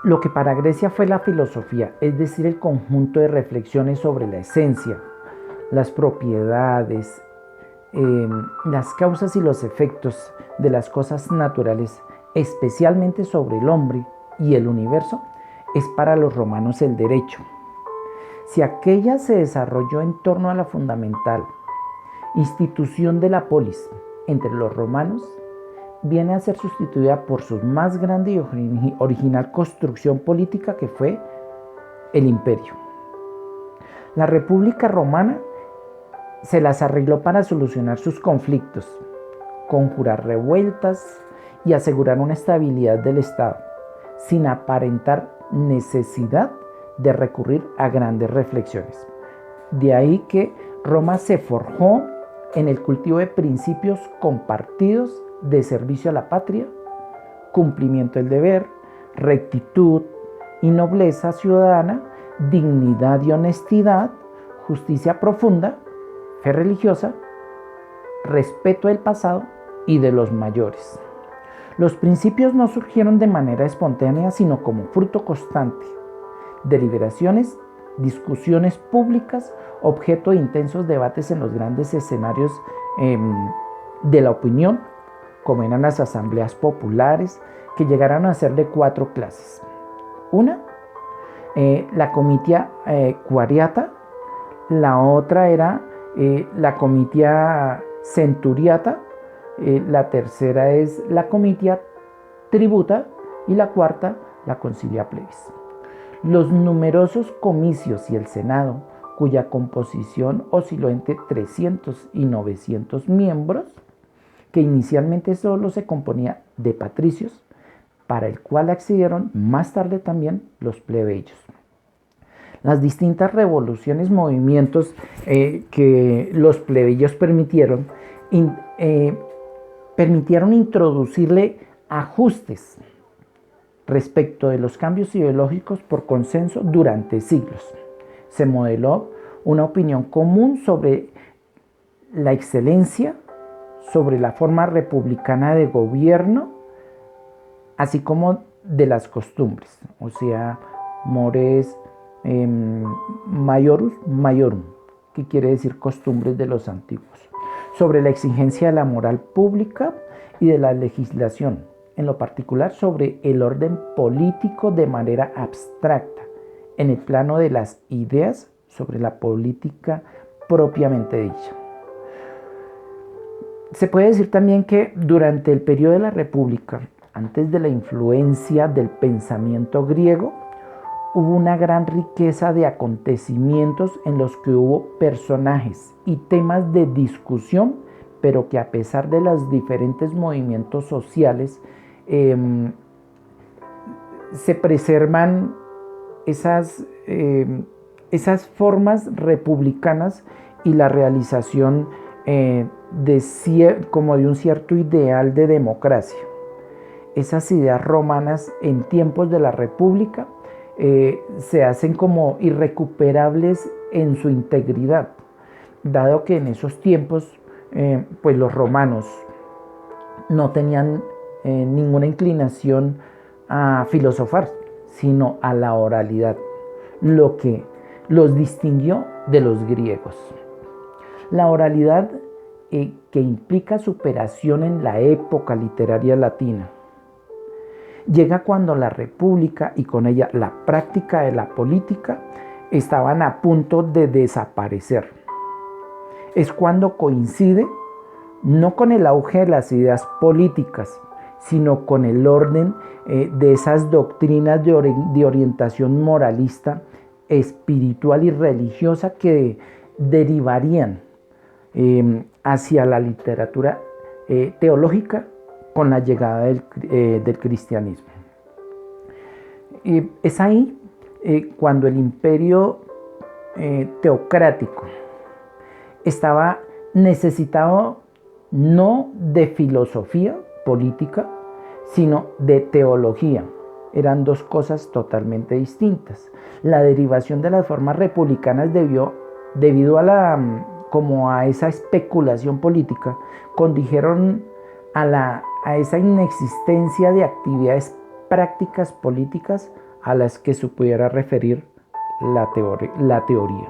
Lo que para Grecia fue la filosofía, es decir, el conjunto de reflexiones sobre la esencia, las propiedades, las causas y los efectos de las cosas naturales, especialmente sobre el hombre y el universo, es para los romanos el derecho. Si aquella se desarrolló en torno a la fundamental institución de la polis entre los romanos, viene a ser sustituida por su más grande y original construcción política, que fue el imperio. La República Romana se las arregló para solucionar sus conflictos, conjurar revueltas y asegurar una estabilidad del Estado, sin aparentar necesidad de recurrir a grandes reflexiones. De ahí que Roma se forjó en el cultivo de principios compartidos de servicio a la patria, cumplimiento del deber, rectitud y nobleza ciudadana, dignidad y honestidad, justicia profunda, fe religiosa, respeto del pasado y de los mayores. Los principios no surgieron de manera espontánea, sino como fruto constante. Deliberaciones, discusiones públicas, objeto de intensos debates en los grandes escenarios de la opinión, como eran las asambleas populares, que llegaron a ser de 4 clases. Una, la comitia quariata, la otra era la comitia centuriata, la tercera es la comitia tributa y la cuarta, la concilia plebis. Los numerosos comicios y el Senado, cuya composición osciló entre 300 y 900 miembros, que inicialmente solo se componía de patricios, para el cual accedieron más tarde también los plebeyos. Las distintas revoluciones, movimientos que los plebeyos permitieron introducirle ajustes respecto de los cambios ideológicos por consenso durante siglos. Se modeló una opinión común sobre la excelencia, sobre la forma republicana de gobierno, así como de las costumbres, o sea, mores majorus maiorum, que quiere decir costumbres de los antiguos, sobre la exigencia de la moral pública y de la legislación, en lo particular sobre el orden político de manera abstracta, en el plano de las ideas sobre la política propiamente dicha. Se puede decir también que durante el periodo de la República, antes de la influencia del pensamiento griego, hubo una gran riqueza de acontecimientos en los que hubo personajes y temas de discusión, pero que a pesar de los diferentes movimientos sociales, se preservan esas formas republicanas y la realización como de un cierto ideal de democracia. Esas ideas romanas en tiempos de la República se hacen como irrecuperables en su integridad, dado que en esos tiempos pues los romanos no tenían ninguna inclinación a filosofar, sino a la oralidad, lo que los distinguió de los griegos. La oralidad que implica superación en la época literaria latina llega cuando la República y con ella la práctica de la política estaban a punto de desaparecer. Es cuando coincide no con el auge de las ideas políticas, sino con el orden de esas doctrinas de orientación moralista, espiritual y religiosa que derivarían hacia la literatura teológica con la llegada del cristianismo. Es ahí cuando el imperio teocrático estaba necesitado no de filosofía política, sino de teología. Eran dos cosas totalmente distintas. La derivación de las formas republicanas debido a esa especulación política, condujeron a esa inexistencia de actividades prácticas políticas a las que se pudiera referir la teoría.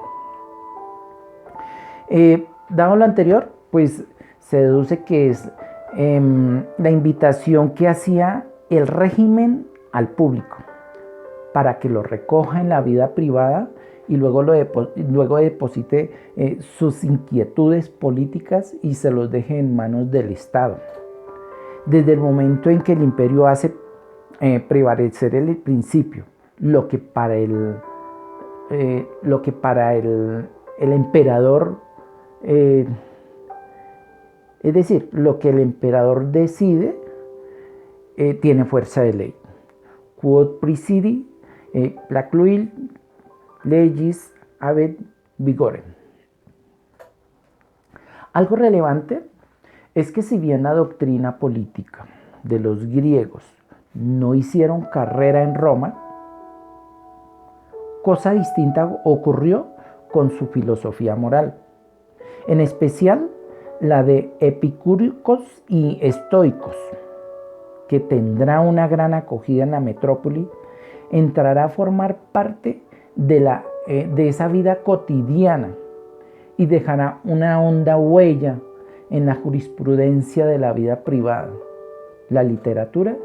Dado lo anterior, pues se deduce que es la invitación que hacía el régimen al público para que lo recoja en la vida privada y luego deposite sus inquietudes políticas y se los deje en manos del Estado. Desde el momento en que el imperio hace prevalecer el principio, lo que para el emperador, es decir, lo que el emperador decide, tiene fuerza de ley. Quod praesidi placuit legis habet vigorem. Algo relevante es que si bien la doctrina política de los griegos no hicieron carrera en Roma, cosa distinta ocurrió con su filosofía moral, en especial la de epicúricos y estoicos, que tendrá una gran acogida en la metrópoli, entrará a formar parte de esa vida cotidiana y dejará una honda huella en la jurisprudencia de la vida privada, la literatura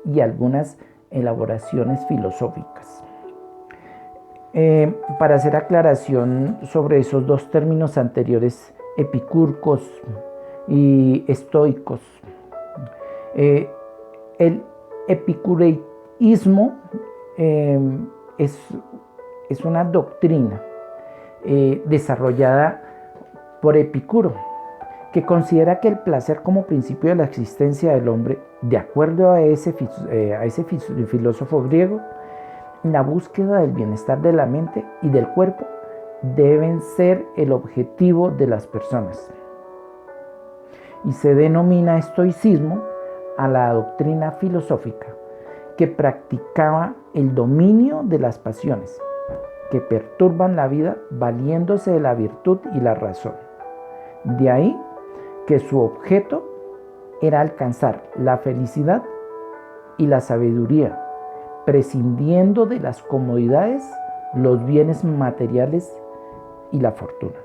y algunas elaboraciones filosóficas. Para hacer aclaración sobre esos dos términos anteriores, epicúricos y estoicos, el epicureísmo es una doctrina desarrollada por Epicuro, que considera que el placer como principio de la existencia del hombre, de acuerdo a ese filósofo griego, la búsqueda del bienestar de la mente y del cuerpo deben ser el objetivo de las personas. Y se denomina estoicismo a la doctrina filosófica que practicaba el dominio de las pasiones, que perturban la vida valiéndose de la virtud y la razón. De ahí que su objeto era alcanzar la felicidad y la sabiduría, prescindiendo de las comodidades, los bienes materiales y la fortuna.